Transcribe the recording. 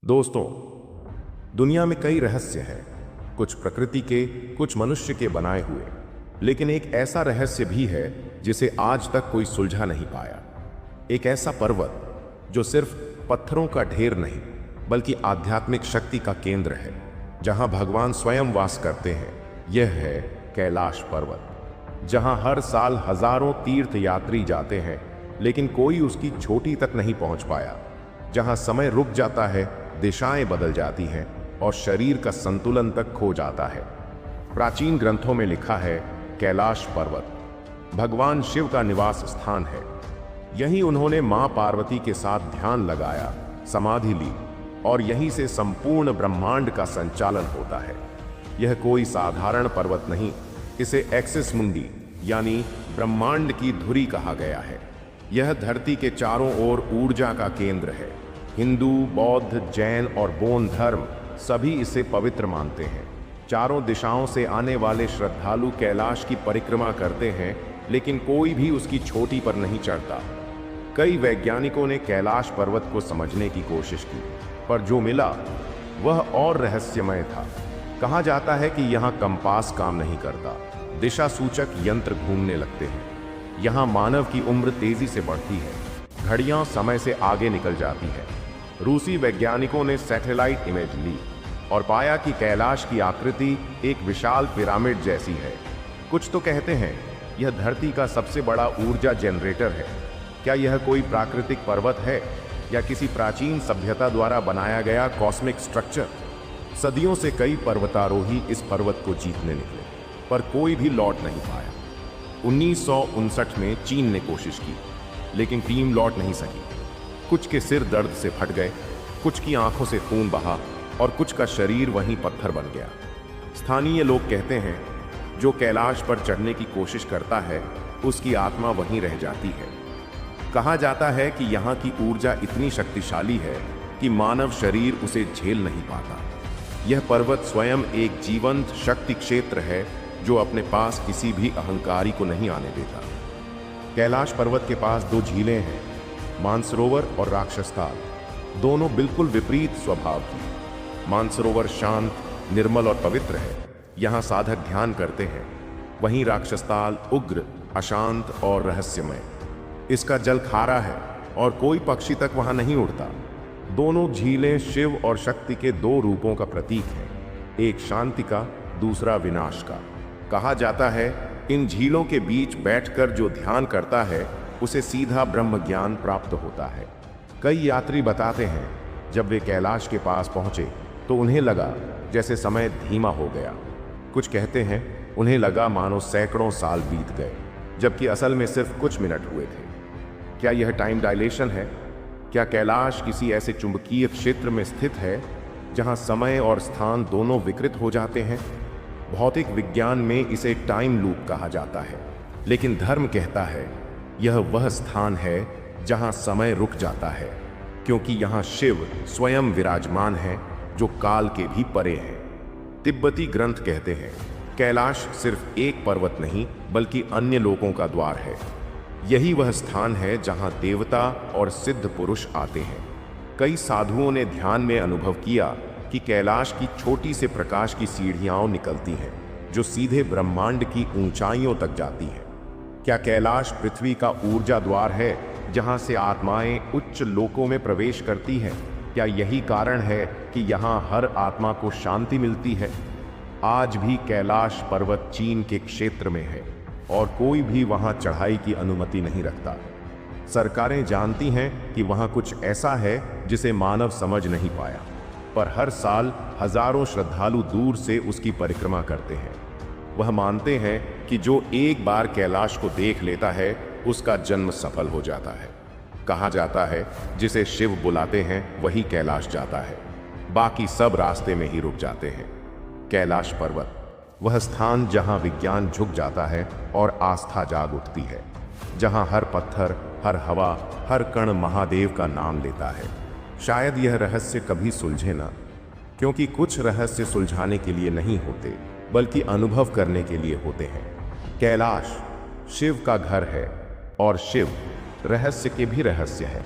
दोस्तों, दुनिया में कई रहस्य हैं, कुछ प्रकृति के, कुछ मनुष्य के बनाए हुए, लेकिन एक ऐसा रहस्य भी है जिसे आज तक कोई सुलझा नहीं पाया। एक ऐसा पर्वत जो सिर्फ पत्थरों का ढेर नहीं बल्कि आध्यात्मिक शक्ति का केंद्र है, जहां भगवान स्वयं वास करते हैं। यह है कैलाश पर्वत, जहां हर साल हजारों तीर्थ यात्री जाते हैं लेकिन कोई उसकी चोटी तक नहीं पहुंच पाया, जहां समय रुक जाता है, दिशाएं बदल जाती हैं और शरीर का संतुलन तक खो जाता है। प्राचीन ग्रंथों में लिखा है, कैलाश पर्वत भगवान शिव का निवास स्थान है। यहीं उन्होंने मां पार्वती के साथ ध्यान लगाया, समाधि ली और यहीं से संपूर्ण ब्रह्मांड का संचालन होता है। यह कोई साधारण पर्वत नहीं, इसे एक्सिस मुंडी यानी ब्रह्मांड की धुरी कहा गया है। यह धरती के चारों ओर ऊर्जा का केंद्र है। हिंदू, बौद्ध, जैन और बौद्ध धर्म सभी इसे पवित्र मानते हैं। चारों दिशाओं से आने वाले श्रद्धालु कैलाश की परिक्रमा करते हैं, लेकिन कोई भी उसकी चोटी पर नहीं चढ़ता। कई वैज्ञानिकों ने कैलाश पर्वत को समझने की कोशिश की, पर जो मिला वह और रहस्यमय था। कहा जाता है कि यहाँ कंपास काम नहीं करता, दिशा सूचक यंत्र घूमने लगते हैं। यहाँ मानव की उम्र तेजी से बढ़ती है, घड़ियां समय से आगे निकल जाती है। रूसी वैज्ञानिकों ने सैटेलाइट इमेज ली और पाया कि कैलाश की आकृति एक विशाल पिरामिड जैसी है। कुछ तो कहते हैं यह धरती का सबसे बड़ा ऊर्जा जनरेटर है। क्या यह कोई प्राकृतिक पर्वत है या किसी प्राचीन सभ्यता द्वारा बनाया गया कॉस्मिक स्ट्रक्चर? सदियों से कई पर्वतारोही इस पर्वत को जीतने निकले, पर कोई भी लौट नहीं पाया। 1959 में चीन ने कोशिश की, लेकिन टीम लौट नहीं सकी। कुछ के सिर दर्द से फट गए, कुछ की आंखों से खून बहा और कुछ का शरीर वहीं पत्थर बन गया। स्थानीय लोग कहते हैं, जो कैलाश पर चढ़ने की कोशिश करता है उसकी आत्मा वहीं रह जाती है। कहा जाता है कि यहाँ की ऊर्जा इतनी शक्तिशाली है कि मानव शरीर उसे झेल नहीं पाता। यह पर्वत स्वयं एक जीवंत शक्ति क्षेत्र है जो अपने पास किसी भी अहंकारी को नहीं आने देता। कैलाश पर्वत के पास दो झीलें हैं, मानसरोवर और राक्षसताल, दोनों बिल्कुल विपरीत स्वभाव की। मानसरोवर शांत, निर्मल और पवित्र है, यहाँ साधक ध्यान करते हैं। वहीं राक्षसताल उग्र, अशांत और रहस्यमय। इसका जल खारा है और कोई पक्षी तक वहां नहीं उड़ता। दोनों झीलें शिव और शक्ति के दो रूपों का प्रतीक हैं, एक शांति का, दूसरा विनाश का। कहा जाता है, इन झीलों के बीच बैठकर जो ध्यान करता है उसे सीधा ब्रह्म ज्ञान प्राप्त होता है। कई यात्री बताते हैं, जब वे कैलाश के पास पहुंचे तो उन्हें लगा जैसे समय धीमा हो गया। कुछ कहते हैं उन्हें लगा मानो सैकड़ों साल बीत गए, जबकि असल में सिर्फ कुछ मिनट हुए थे। क्या यह टाइम डायलेशन है? क्या कैलाश किसी ऐसे चुंबकीय क्षेत्र में स्थित है जहां समय और स्थान दोनों विकृत हो जाते हैं? भौतिक विज्ञान में इसे टाइम लूप कहा जाता है, लेकिन धर्म कहता है यह वह स्थान है जहां समय रुक जाता है, क्योंकि यहां शिव स्वयं विराजमान है जो काल के भी परे हैं। तिब्बती ग्रंथ कहते हैं, कैलाश सिर्फ एक पर्वत नहीं बल्कि अन्य लोकों का द्वार है। यही वह स्थान है जहां देवता और सिद्ध पुरुष आते हैं। कई साधुओं ने ध्यान में अनुभव किया कि कैलाश की छोटी से प्रकाश की सीढ़ियां निकलती हैं जो सीधे ब्रह्मांड की ऊंचाइयों तक जाती हैं। क्या कैलाश पृथ्वी का ऊर्जा द्वार है जहां से आत्माएं उच्च लोकों में प्रवेश करती हैं? क्या यही कारण है कि यहां हर आत्मा को शांति मिलती है? आज भी कैलाश पर्वत चीन के क्षेत्र में है और कोई भी वहां चढ़ाई की अनुमति नहीं रखता। सरकारें जानती हैं कि वहां कुछ ऐसा है जिसे मानव समझ नहीं पाया, पर हर साल हजारों श्रद्धालु दूर से उसकी परिक्रमा करते हैं। वह मानते हैं कि जो एक बार कैलाश को देख लेता है उसका जन्म सफल हो जाता है। कहा जाता है, जिसे शिव बुलाते हैं वही कैलाश जाता है, बाकी सब रास्ते में ही रुक जाते हैं। कैलाश पर्वत वह स्थान जहां विज्ञान झुक जाता है और आस्था जाग उठती है, जहां हर पत्थर, हर हवा, हर कण महादेव का नाम लेता है। शायद यह रहस्य कभी सुलझे ना, क्योंकि कुछ रहस्य सुलझाने के लिए नहीं होते बल्कि अनुभव करने के लिए होते हैं। कैलाश शिव का घर है और शिव रहस्य के भी रहस्य है।